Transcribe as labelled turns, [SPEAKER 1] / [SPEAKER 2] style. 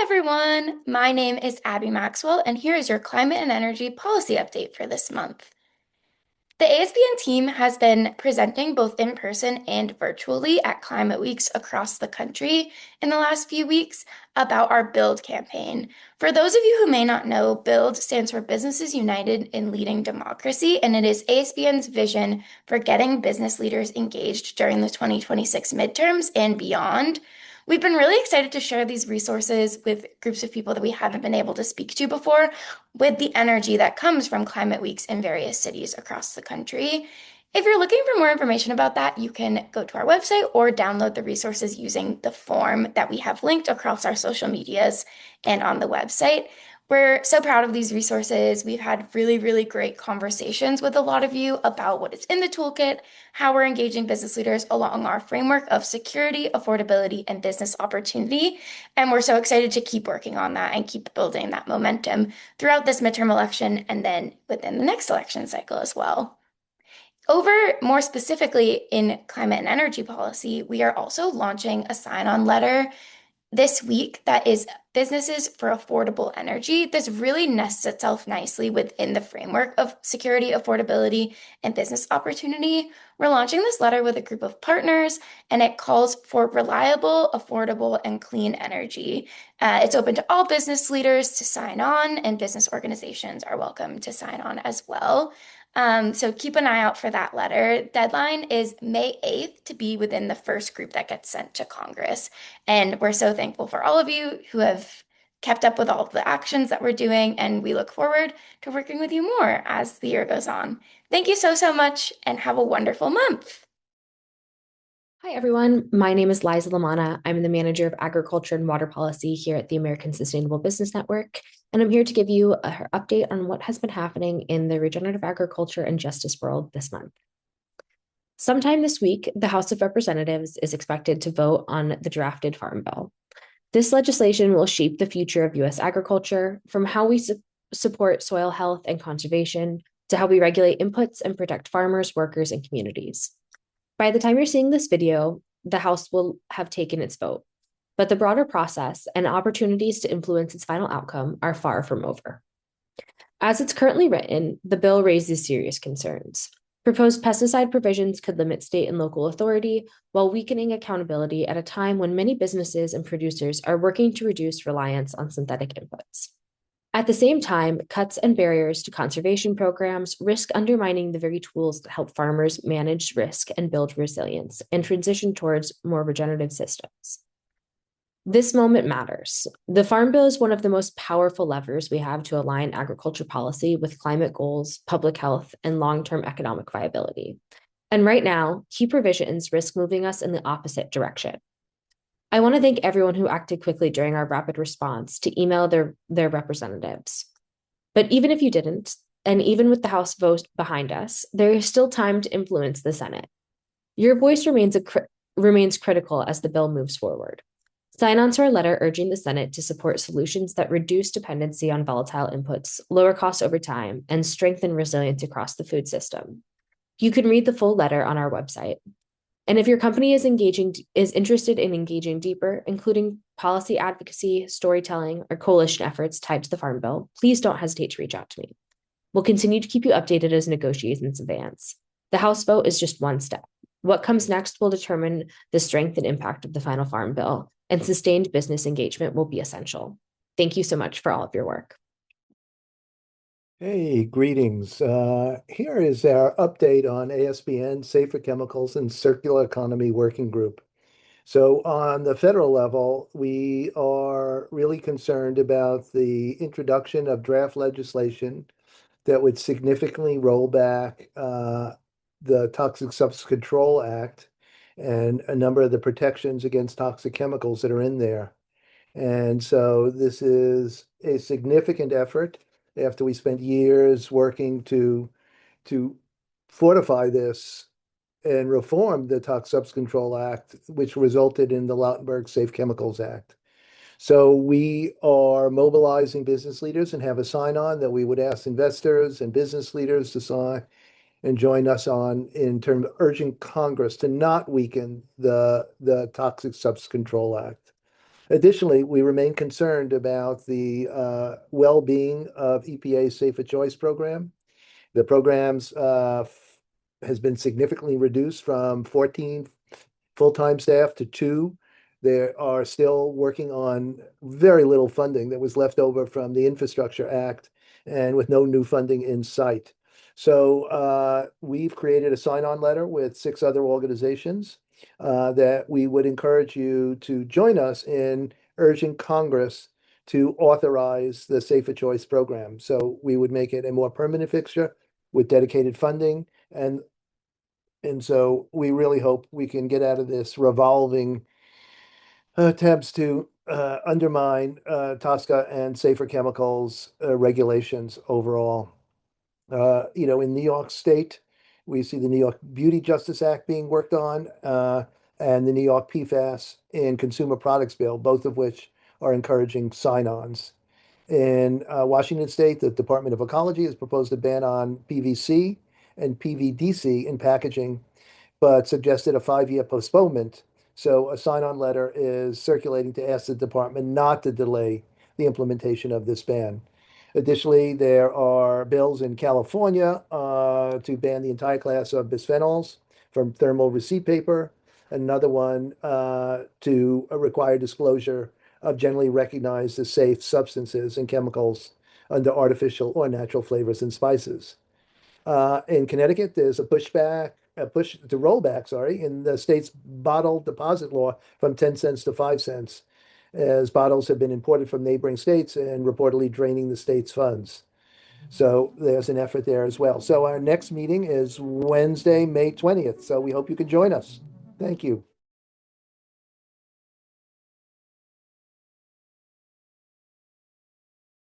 [SPEAKER 1] everyone. My name is Abby Maxwell, and here is your climate and energy policy update for this month. The ASBN team has been presenting both in person and virtually at climate weeks across the country in the last few weeks about our BUILD campaign. For those of you who may not know, BUILD stands for Businesses United in Leading Democracy, and it is ASBN's vision for getting business leaders engaged during the 2026 midterms and beyond. We've been really excited to share these resources with groups of people that we haven't been able to speak to before, with the energy that comes from climate weeks in various cities across the country. If you're looking for more information about that, you can go to our website or download the resources using the form that we have linked across our social medias and on the website. We're so proud of these resources. We've had really, really great conversations with a lot of you about what is in the toolkit, how we're engaging business leaders along our framework of security, affordability, and business opportunity. And we're so excited to keep working on that and keep building that momentum throughout this midterm election and then within the next election cycle as well. Over more specifically in climate and energy policy, we are also launching a sign-on letter this week that is businesses for affordable energy. This really nests itself nicely within the framework of security, affordability, and business opportunity. We're launching this letter with a group of partners, and it calls for reliable, affordable, and clean energy. It's open to all business leaders to sign on, and business organizations are welcome to sign on as well. So keep an eye out for that letter. Deadline is May 8th to be within the first group that gets sent to Congress. And we're so thankful for all of you who have kept up with all of the actions that we're doing, and we look forward to working with you more as the year goes on. Thank you so, so much, and have a wonderful month.
[SPEAKER 2] Hi, everyone. My name is Liza Lamana. I'm the manager of agriculture and water policy here at the American Sustainable Business Network, and I'm here to give you an update on what has been happening in the regenerative agriculture and justice world this month. Sometime this week, the House of Representatives is expected to vote on the drafted Farm Bill. This legislation will shape the future of U.S. agriculture, from how we support soil health and conservation to how we regulate inputs and protect farmers, workers, and communities. By the time you're seeing this video, the House will have taken its vote, but the broader process and opportunities to influence its final outcome are far from over. As it's currently written, the bill raises serious concerns. Proposed pesticide provisions could limit state and local authority while weakening accountability at a time when many businesses and producers are working to reduce reliance on synthetic inputs. At the same time, cuts and barriers to conservation programs risk undermining the very tools that help farmers manage risk and build resilience and transition towards more regenerative systems. This moment matters. The Farm Bill is one of the most powerful levers we have to align agriculture policy with climate goals, public health, and long-term economic viability. And right now, key provisions risk moving us in the opposite direction. I want to thank everyone who acted quickly during our rapid response to email their representatives. But even if you didn't, and even with the House vote behind us, there is still time to influence the Senate. Your voice remains critical as the bill moves forward. Sign on to our letter urging the Senate to support solutions that reduce dependency on volatile inputs, lower costs over time, and strengthen resilience across the food system. You can read the full letter on our website. And if your company is interested in engaging deeper, including policy advocacy, storytelling, or coalition efforts tied to the Farm Bill, please don't hesitate to reach out to me. We'll continue to keep you updated as negotiations advance. The House vote is just one step. What comes next will determine the strength and impact of the final Farm Bill, and sustained business engagement will be essential. Thank you so much for all of your work.
[SPEAKER 3] Hey, greetings. Here is our update on ASBN, Safer Chemicals and Circular Economy Working Group. So on the federal level, we are really concerned about the introduction of draft legislation that would significantly roll back the Toxic Substance Control Act and a number of the protections against toxic chemicals that are in there. And so this is a significant effort after we spent years working to fortify this and reform the Toxic Substance Control Act, which resulted in the Lautenberg Safe Chemicals Act. So we are mobilizing business leaders and have a sign-on that we would ask investors and business leaders to sign and join us on in terms of urging Congress to not weaken the Toxic Substance Control Act. Additionally, we remain concerned about the well-being of EPA's Safer Choice program. The program's has been significantly reduced from 14 full-time staff to two. They are still working on very little funding that was left over from the Infrastructure Act and with no new funding in sight. So we've created a sign-on letter with six other organizations that we would encourage you to join us in urging Congress to authorize the Safer Choice program. So we would make it a more permanent fixture with dedicated funding. And so we really hope we can get out of this revolving attempts to undermine TSCA and safer chemicals regulations overall. In New York State, we see the New York Beauty Justice Act being worked on, and the New York PFAS and Consumer Products Bill, both of which are encouraging sign-ons. In Washington State, the Department of Ecology has proposed a ban on PVC and PVDC in packaging, but suggested a 5-year postponement. So a sign-on letter is circulating to ask the department not to delay the implementation of this ban. Additionally, there are bills in California to ban the entire class of bisphenols from thermal receipt paper. Another one to require disclosure of generally recognized as safe substances and chemicals under artificial or natural flavors and spices. In Connecticut, there's a push to rollback, sorry, in the state's bottle deposit law from 10 cents to 5 cents, as bottles have been imported from neighboring states and reportedly draining the state's funds. So there's an effort there as well. So our next meeting is Wednesday, May 20th. So we hope you can join us. Thank you.